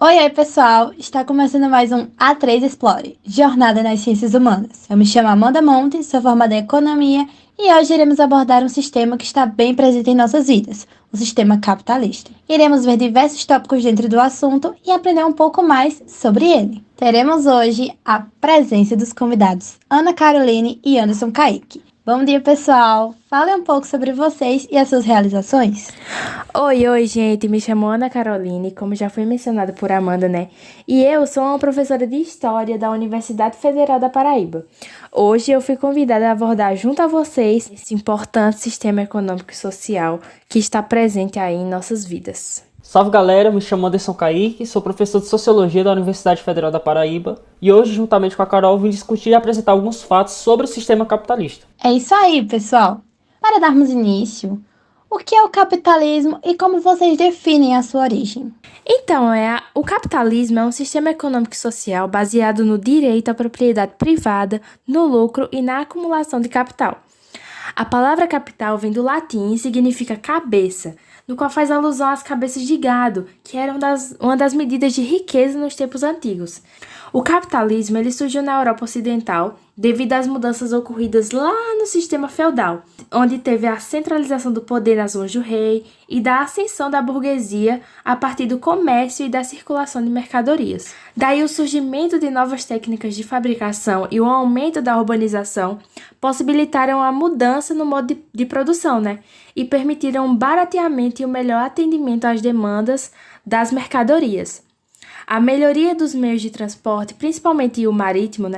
Oi, pessoal! Está começando mais um A3 Explore, Jornada nas Ciências Humanas. Eu me chamo Amanda Monte, sou formada em Economia e hoje iremos abordar um sistema que está bem presente em nossas vidas, o sistema capitalista. Iremos ver diversos tópicos dentro do assunto e aprender um pouco mais sobre ele. Teremos hoje a presença dos convidados Ana Caroline e Anderson Kaique. Bom dia, pessoal! Falem um pouco sobre vocês e as suas realizações. Oi, gente, me chamo Ana Caroline, como já foi mencionado por Amanda, né? E eu sou uma professora de História da Universidade Federal da Paraíba. Hoje eu fui convidada a abordar junto a vocês esse importante sistema econômico e social que está presente aí em nossas vidas. Salve galera, me chamo Anderson Kaique, sou professor de Sociologia da Universidade Federal da Paraíba e hoje, juntamente com a Carol, vim discutir e apresentar alguns fatos sobre o sistema capitalista. É isso aí, pessoal! Para darmos início, o que é o capitalismo e como vocês definem a sua origem? Então, o capitalismo é um sistema econômico e social baseado no direito à propriedade privada, no lucro e na acumulação de capital. A palavra capital vem do latim e significa cabeça, no qual faz alusão às cabeças de gado, que eram uma das medidas de riqueza nos tempos antigos. O capitalismo ele surgiu na Europa Ocidental devido às mudanças ocorridas lá no sistema feudal, onde teve a centralização do poder nas mãos do rei e da ascensão da burguesia a partir do comércio e da circulação de mercadorias. Daí o surgimento de novas técnicas de fabricação e o aumento da urbanização possibilitaram a mudança no modo de produção, e permitiram um barateamento e o melhor atendimento às demandas das mercadorias. A melhoria dos meios de transporte, principalmente o marítimo,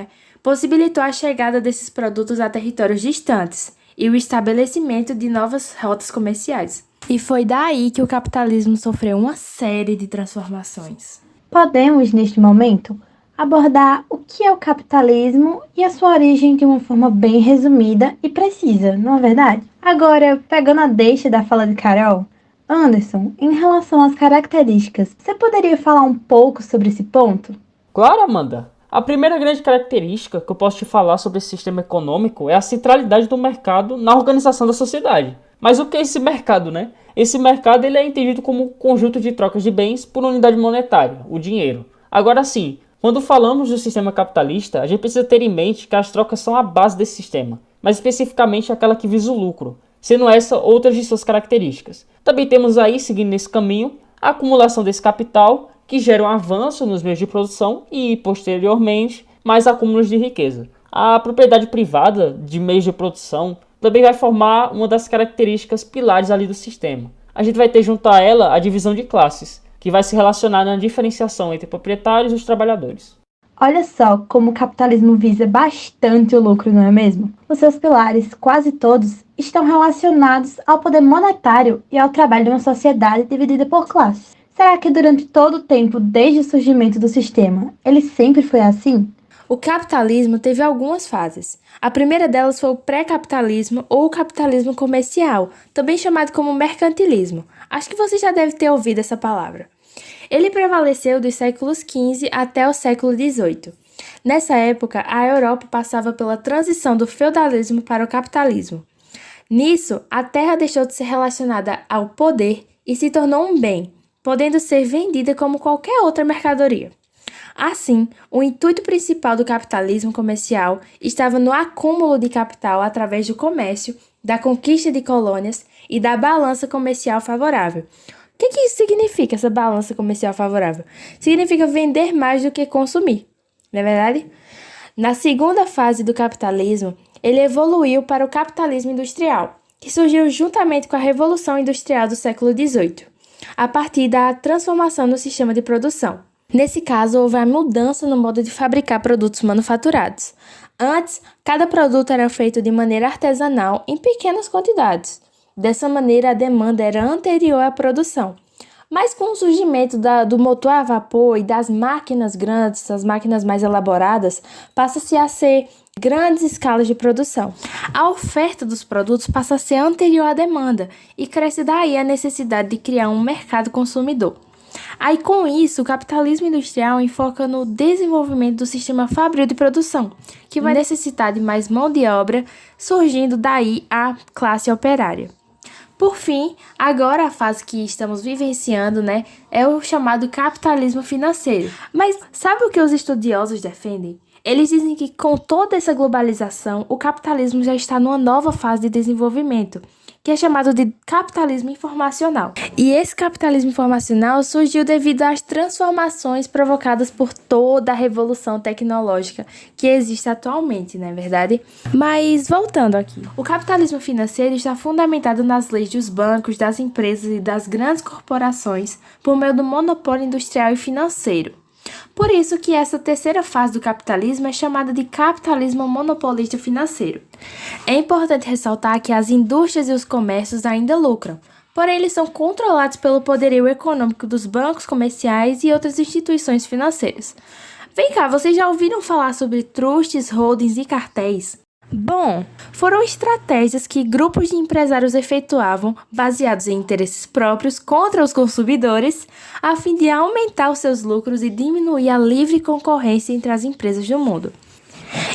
possibilitou a chegada desses produtos a territórios distantes e o estabelecimento de novas rotas comerciais. E foi daí que o capitalismo sofreu uma série de transformações. Podemos, neste momento, abordar o que é o capitalismo e a sua origem de uma forma bem resumida e precisa, não é verdade? Agora, pegando a deixa da fala de Carol, Anderson, em relação às características, você poderia falar um pouco sobre esse ponto? Claro, Amanda! A primeira grande característica que eu posso te falar sobre esse sistema econômico é a centralidade do mercado na organização da sociedade. Mas o que é esse mercado, Esse mercado ele é entendido como um conjunto de trocas de bens por unidade monetária, o dinheiro. Agora sim, quando falamos do sistema capitalista, a gente precisa ter em mente que as trocas são a base desse sistema, mas especificamente aquela que visa o lucro, sendo essa outras de suas características. Também temos aí, seguindo nesse caminho, a acumulação desse capital, que gera um avanço nos meios de produção e, posteriormente, mais acúmulos de riqueza. A propriedade privada de meios de produção também vai formar uma das características pilares ali do sistema. A gente vai ter junto a ela a divisão de classes, que vai se relacionar na diferenciação entre proprietários e os trabalhadores. Olha só como o capitalismo visa bastante o lucro, não é mesmo? Os seus pilares, quase todos, estão relacionados ao poder monetário e ao trabalho de uma sociedade dividida por classes. Será que durante todo o tempo, desde o surgimento do sistema, ele sempre foi assim? O capitalismo teve algumas fases. A primeira delas foi o pré-capitalismo ou o capitalismo comercial, também chamado como mercantilismo. Acho que você já deve ter ouvido essa palavra. Ele prevaleceu dos séculos XV até o século XVIII. Nessa época, a Europa passava pela transição do feudalismo para o capitalismo. Nisso, a terra deixou de ser relacionada ao poder e se tornou um bem, podendo ser vendida como qualquer outra mercadoria. Assim, o intuito principal do capitalismo comercial estava no acúmulo de capital através do comércio, da conquista de colônias e da balança comercial favorável. O que isso significa, essa balança comercial favorável? Significa vender mais do que consumir, não é verdade? Na segunda fase do capitalismo, ele evoluiu para o capitalismo industrial, que surgiu juntamente com a Revolução Industrial do século XVIII, a partir da transformação no sistema de produção. Nesse caso, houve a mudança no modo de fabricar produtos manufaturados. Antes, cada produto era feito de maneira artesanal em pequenas quantidades. Dessa maneira, a demanda era anterior à produção. Mas com o surgimento do motor a vapor e das máquinas grandes, as máquinas mais elaboradas, passa-se a ser grandes escalas de produção. A oferta dos produtos passa a ser anterior à demanda e cresce daí a necessidade de criar um mercado consumidor. Aí, com isso, o capitalismo industrial enfoca no desenvolvimento do sistema fabril de produção, que vai necessitar de mais mão de obra, surgindo daí a classe operária. Por fim, agora a fase que estamos vivenciando, é o chamado capitalismo financeiro. Mas sabe o que os estudiosos defendem? Eles dizem que com toda essa globalização, o capitalismo já está numa nova fase de desenvolvimento, que é chamado de capitalismo informacional. E esse capitalismo informacional surgiu devido às transformações provocadas por toda a revolução tecnológica que existe atualmente, não é verdade? Mas voltando aqui, o capitalismo financeiro está fundamentado nas leis dos bancos, das empresas e das grandes corporações por meio do monopólio industrial e financeiro. Por isso que essa terceira fase do capitalismo é chamada de capitalismo monopolista financeiro. É importante ressaltar que as indústrias e os comércios ainda lucram, porém eles são controlados pelo poderio econômico dos bancos comerciais e outras instituições financeiras. Vem cá, vocês já ouviram falar sobre trustes, holdings e cartéis? Bom, foram estratégias que grupos de empresários efetuavam baseados em interesses próprios contra os consumidores, a fim de aumentar os seus lucros e diminuir a livre concorrência entre as empresas do mundo.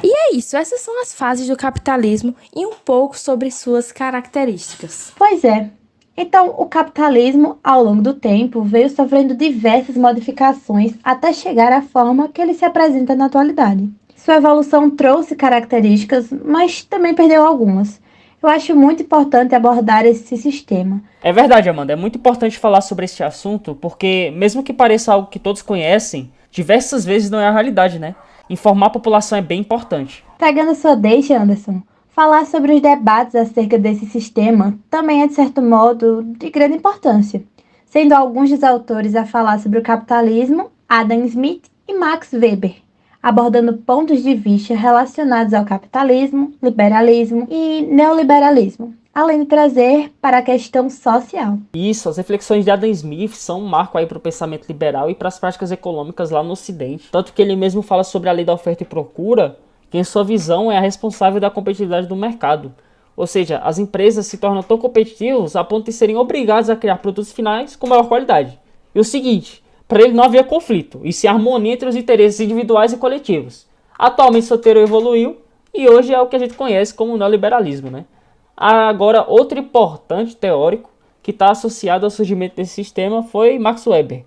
E é isso, essas são as fases do capitalismo e um pouco sobre suas características. Pois é. Então, o capitalismo, ao longo do tempo, veio sofrendo diversas modificações até chegar à forma que ele se apresenta na atualidade. Sua evolução trouxe características, mas também perdeu algumas. Eu acho muito importante abordar esse sistema. É verdade, Amanda. É muito importante falar sobre este assunto, porque mesmo que pareça algo que todos conhecem, diversas vezes não é a realidade, né? Informar a população é bem importante. Pegando a sua deixa, Anderson, falar sobre os debates acerca desse sistema também é, de certo modo, de grande importância, sendo alguns dos autores a falar sobre o capitalismo Adam Smith e Max Weber, abordando pontos de vista relacionados ao capitalismo, liberalismo e neoliberalismo, além de trazer para a questão social. Isso, as reflexões de Adam Smith são um marco aí para o pensamento liberal e para as práticas econômicas lá no Ocidente. Tanto que ele mesmo fala sobre a lei da oferta e procura, que em sua visão é a responsável da competitividade do mercado. Ou seja, as empresas se tornam tão competitivas a ponto de serem obrigadas a criar produtos finais com maior qualidade. E o seguinte, para ele não havia conflito, e sim harmonia entre os interesses individuais e coletivos. Atualmente o roteiro evoluiu e hoje é o que a gente conhece como neoliberalismo, né? Agora, outro importante teórico que está associado ao surgimento desse sistema foi Max Weber.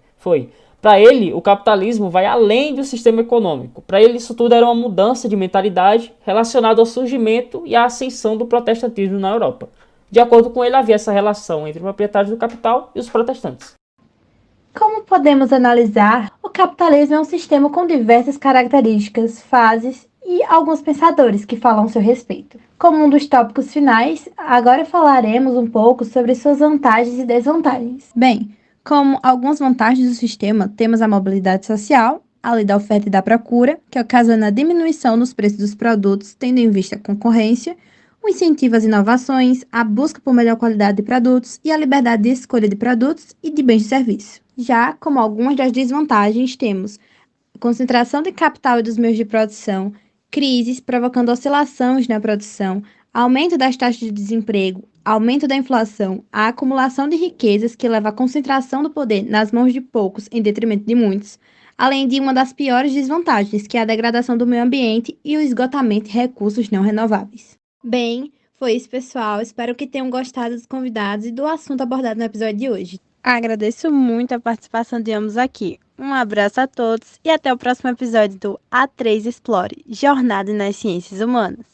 Para ele, o capitalismo vai além do sistema econômico. Para ele, isso tudo era uma mudança de mentalidade relacionada ao surgimento e à ascensão do protestantismo na Europa. De acordo com ele, havia essa relação entre os proprietários do capital e os protestantes. Como podemos analisar, o capitalismo é um sistema com diversas características, fases e alguns pensadores que falam a seu respeito. Como um dos tópicos finais, agora falaremos um pouco sobre suas vantagens e desvantagens. Bem, como algumas vantagens do sistema, temos a mobilidade social, a lei da oferta e da procura, que ocasiona a diminuição nos preços dos produtos, tendo em vista a concorrência, o incentivo às inovações, a busca por melhor qualidade de produtos e a liberdade de escolha de produtos e de bens de serviço. Já como algumas das desvantagens, temos a concentração de capital e dos meios de produção, crises provocando oscilações na produção, aumento das taxas de desemprego, aumento da inflação, a acumulação de riquezas que leva à concentração do poder nas mãos de poucos em detrimento de muitos, além de uma das piores desvantagens, que é a degradação do meio ambiente e o esgotamento de recursos não renováveis. Bem, foi isso, pessoal. Espero que tenham gostado dos convidados e do assunto abordado no episódio de hoje. Agradeço muito a participação de ambos aqui. Um abraço a todos e até o próximo episódio do A3 Explore, Jornada nas Ciências Humanas.